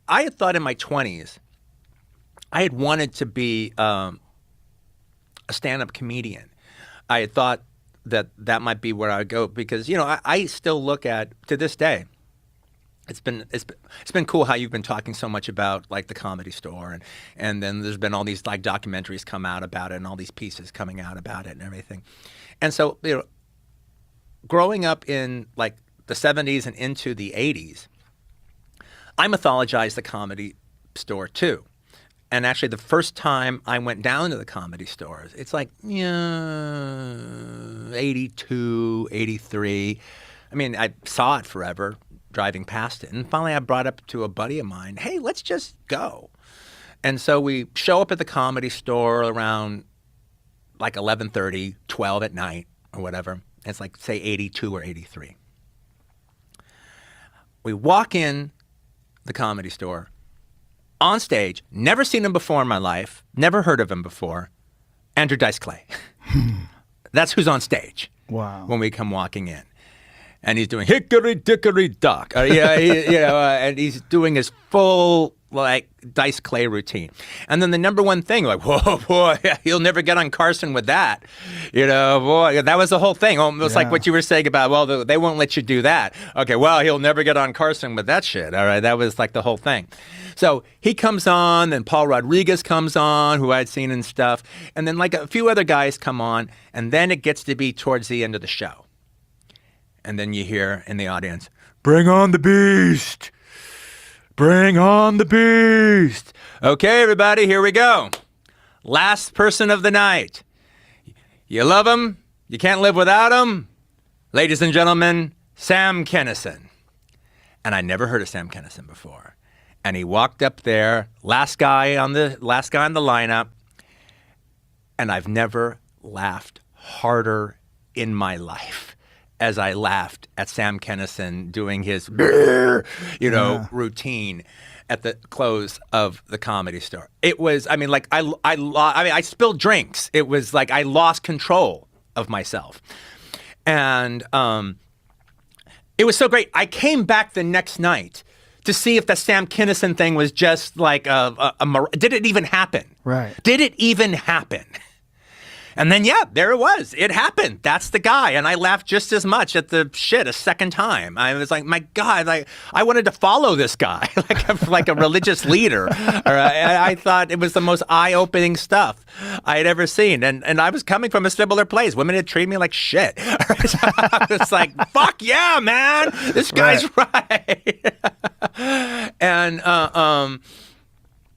I had thought in my 20s, I had wanted to be a stand-up comedian. I had thought that might be where I would go because, I still look at, to this day, it's been cool how you've been talking so much about like the Comedy Store and then there's been all these like documentaries come out about it and all these pieces coming out about it and everything. And so, growing up in like the 70s and into the 80s, I mythologized the Comedy Store too. And actually the first time I went down to the Comedy Store, it's like 82, 83. I mean, I saw it forever, driving past it. And finally I brought up to a buddy of mine, hey, let's just go. And so we show up at the Comedy Store around like 11:30, 12 at night or whatever. It's like, say, 82 or 83. We walk in the Comedy Store, on stage, never seen him before in my life, never heard of him before, Andrew Dice Clay. That's who's on stage. Wow. When we come walking in. And he's doing hickory dickory dock. And he's doing his full like Dice Clay routine. And then the number one thing, like, whoa, boy, he'll never get on Carson with that. Boy, that was the whole thing. Almost like what you were saying about, well, they won't let you do that. Okay, well, he'll never get on Carson with that shit. All right, that was like the whole thing. So he comes on, then Paul Rodriguez comes on, who I'd seen and stuff. And then like a few other guys come on, and then it gets to be towards the end of the show. And then you hear in the audience, bring on the beast. Bring on the beast. Okay, everybody, here we go. Last person of the night. You love him. You can't live without him. Ladies and gentlemen, Sam Kinnison. And I never heard of Sam Kinnison before. And he walked up there, last guy on the lineup. And I've never laughed harder in my life as I laughed at Sam Kinnison doing his, routine at the close of the Comedy Store. It was, I spilled drinks. It was like I lost control of myself. And it was so great. I came back the next night to see if the Sam Kinnison thing was just like did it even happen? Right. Did it even happen? And then, there it was. It happened. That's the guy. And I laughed just as much at the shit a second time. I was like, my God, I wanted to follow this guy like a religious leader. I thought it was the most eye-opening stuff I had ever seen. And I was coming from a similar place. Women had treated me like shit. So I was like, fuck yeah, man. This guy's right. And,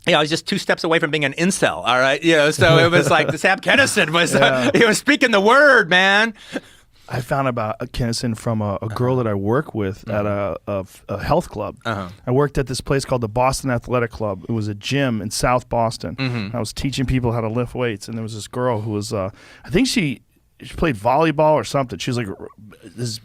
I was just 2 steps away from being an incel, all right? So it was like the Sam Kinnison was, he was speaking the word, man. I found about Kinnison from a girl that I work with at a health club. I worked at this place called the Boston Athletic Club. It was a gym in South Boston. I was teaching people how to lift weights, and there was this girl who was, I think she played volleyball or something. She was like this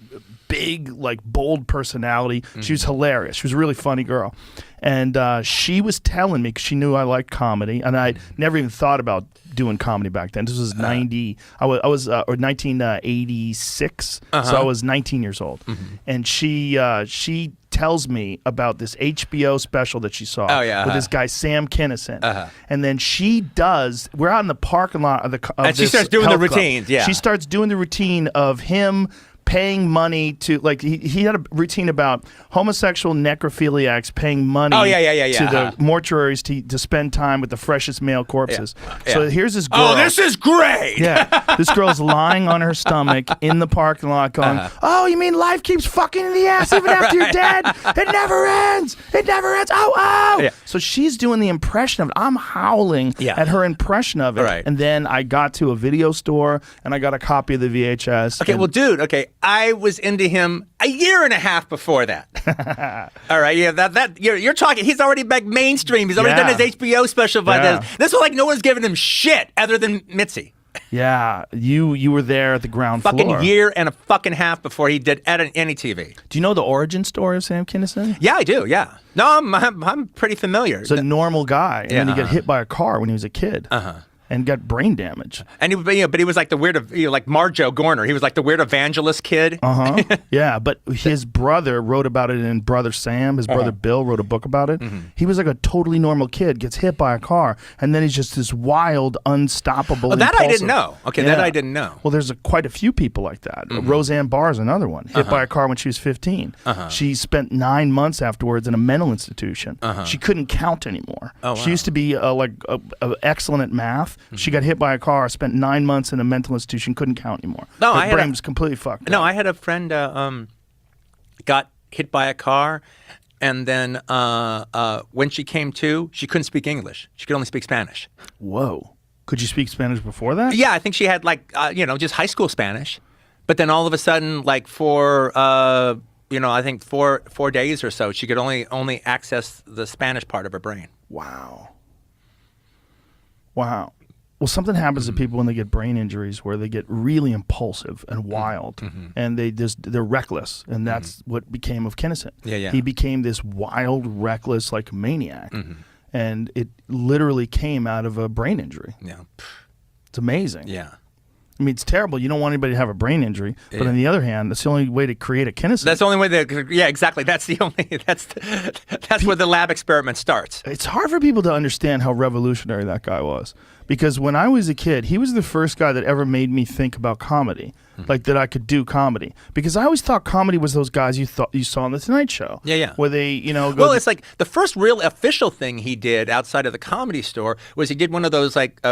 big, like bold personality. She was hilarious. She was a really funny girl. And she was telling me, because she knew I liked comedy, and I never even thought about doing comedy back then. This was 1986, so I was 19 years old. And she tells me about this HBO special that she saw with this guy Sam Kinnison. And then she does, we're out in the parking lot of and she starts doing the routines. She starts doing the routine of him paying money to, like, he had a routine about homosexual necrophiliacs paying money to the mortuaries to spend time with the freshest male corpses. So here's this girl. Oh, this is great! This girl's lying on her stomach in the parking lot going, oh, you mean life keeps fucking in the ass even after you're dead? It never ends! It never ends! Oh! So she's doing the impression of it. I'm howling at her impression of it. And then I got to a video store and I got a copy of the VHS. Okay, well, dude, I was into him a year and a half before that. All right, you're talking. He's already back mainstream. He's already done his HBO special by this. This was like no one's giving him shit other than Mitzi. Yeah, you were there at the ground floor. Fucking year and a fucking half before he did any TV. Do you know the origin story of Sam Kinnison? Yeah, I do. Yeah. No, I'm pretty familiar. He's a normal guy, and then he got hit by a car when he was a kid. and got brain damage. And but he was like the weird, like Marjo Gorner. He was like the weird evangelist kid. Yeah, but his brother wrote about it in Brother Sam. His brother Bill wrote a book about it. He was like a totally normal kid, gets hit by a car, and then he's just this wild, unstoppable. Oh, that I didn't know. Okay, that I didn't know. Well, there's quite a few people like that. Roseanne Barr is another one. Hit by a car when she was 15. She spent 9 months afterwards in a mental institution. She couldn't count anymore. Oh, wow. She used to be excellent at math. She got hit by a car, spent 9 months in a mental institution, couldn't count anymore. No, her brain was completely fucked. No, I had a friend got hit by a car, and then when she came to, she couldn't speak English. She could only speak Spanish. Whoa. Could you speak Spanish before that? Yeah, I think she had like just high school Spanish, but then all of a sudden, like for I think 4 days or so, she could only access the Spanish part of her brain. Wow. Well, something happens to people when they get brain injuries where they get really impulsive and wild, and they're reckless, and that's what became of Kinnison. Yeah. He became this wild, reckless, like maniac, and it literally came out of a brain injury. Yeah, it's amazing. Yeah. I mean, it's terrible. You don't want anybody to have a brain injury, but on the other hand, that's the only way to create a Kinnison. That's the only way yeah, exactly. That's where the lab experiment starts. It's hard for people to understand how revolutionary that guy was. Because when I was a kid, he was the first guy that ever made me think about comedy, like that I could do comedy. Because I always thought comedy was those guys you saw on the Tonight Show. Yeah. Where they, Well, it's like the first real official thing he did outside of the Comedy Store was he did one of those like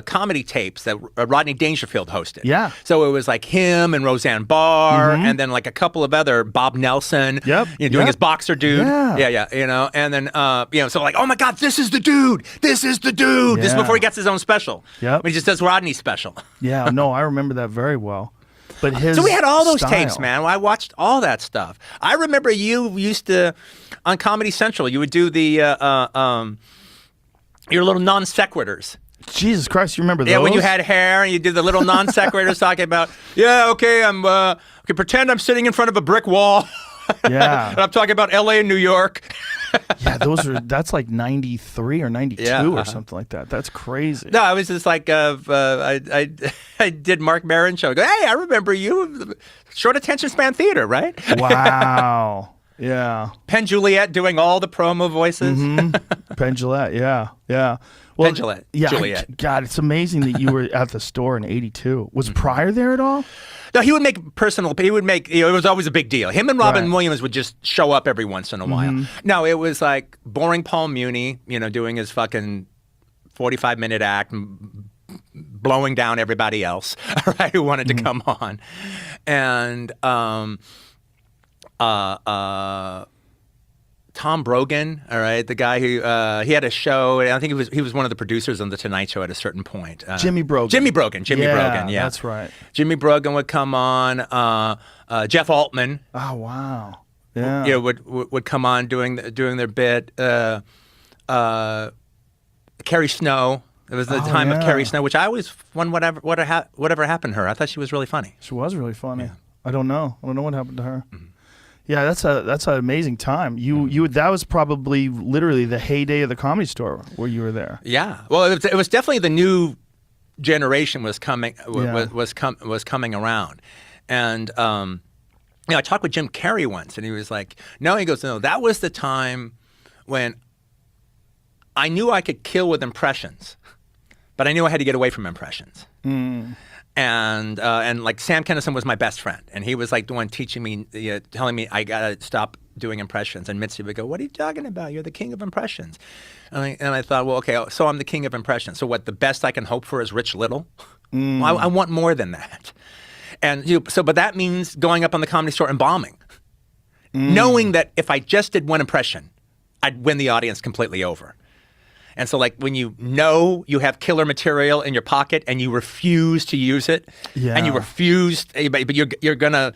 comedy tapes that Rodney Dangerfield hosted. Yeah. So it was like him and Roseanne Barr, and then like a couple of other, Bob Nelson. Doing his boxer dude. Yeah. And then so like, oh my God, this is the dude. This is the dude. This is before he gets his own special. Yep. He just does Rodney's special. Yeah. No, I remember that very well. But so we had all those tapes, man. I watched all that stuff. I remember you used to on Comedy Central. You would do the your little non sequiturs. Jesus Christ, you remember those? Yeah, when you had hair and you did the little non sequiturs talking about, pretend I'm sitting in front of a brick wall. Yeah. And I'm talking about LA and New York. Yeah, that's like 93 or 92 or something like that. That's crazy. No, I was just like, I did Mark Maron show. I go, hey, I remember you, short attention span theater, right? Wow. Yeah. Penn Jillette doing all the promo voices. Penn Jillette, yeah. Well, Penn Jillette. Yeah, Juliet. God, it's amazing that you were at the store in '82. Was Pryor there at all? No, he would make personal. He would make. It was always a big deal. Him and Robin Williams would just show up every once in a while. No, it was like boring Paul Muni, doing his fucking 45-minute act, blowing down everybody else, right, who wanted to come on, and Tom Brogan, all right, the guy who he had a show. And I think he was one of the producers on the Tonight Show at a certain point. Jimmy Brogan. Jimmy Brogan. Yeah, that's right. Jimmy Brogan would come on. Jeff Altman. Oh wow. Yeah. Would come on doing their bit. Carrie Snow. It was the time of Carrie Snow, which I always wonder whatever happened to her. I thought she was really funny. She was really funny. Yeah. I don't know what happened to her. Yeah, that's an amazing time. You that was probably literally the heyday of the Comedy Store where you were there. Yeah. Well, it was definitely the new generation was coming coming around, and I talked with Jim Carrey once, and he was like, "No," he goes, "No, that was the time when I knew I could kill with impressions, but I knew I had to get away from impressions." And like Sam Kinnison was my best friend, and he was like the one teaching me, telling me I gotta stop doing impressions. And Mitzi would go, "What are you talking about? You're the king of impressions." And I thought, well, okay, so I'm the king of impressions. So what? The best I can hope for is Rich Little. I want more than that. And but that means going up on the Comedy Store and bombing, knowing that if I just did one impression, I'd win the audience completely over. And so, like, when you know you have killer material in your pocket and you refuse to use it, and you refuse, but you're gonna,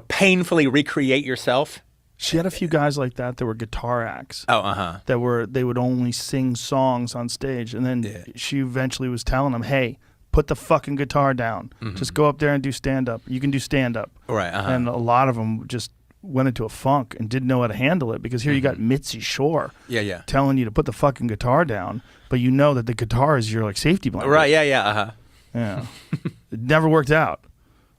painfully recreate yourself. She had a few guys like that were guitar acts. Oh, they would only sing songs on stage, and then she eventually was telling them, "Hey, put the fucking guitar down. Just go up there and do stand up. You can do stand up." Right. And a lot of them just went into a funk and didn't know how to handle it, because here you got Mitzi Shore Yeah. telling you to put the fucking guitar down, but you know that the guitar is your like safety blanket. Right. Yeah. Yeah. It never worked out.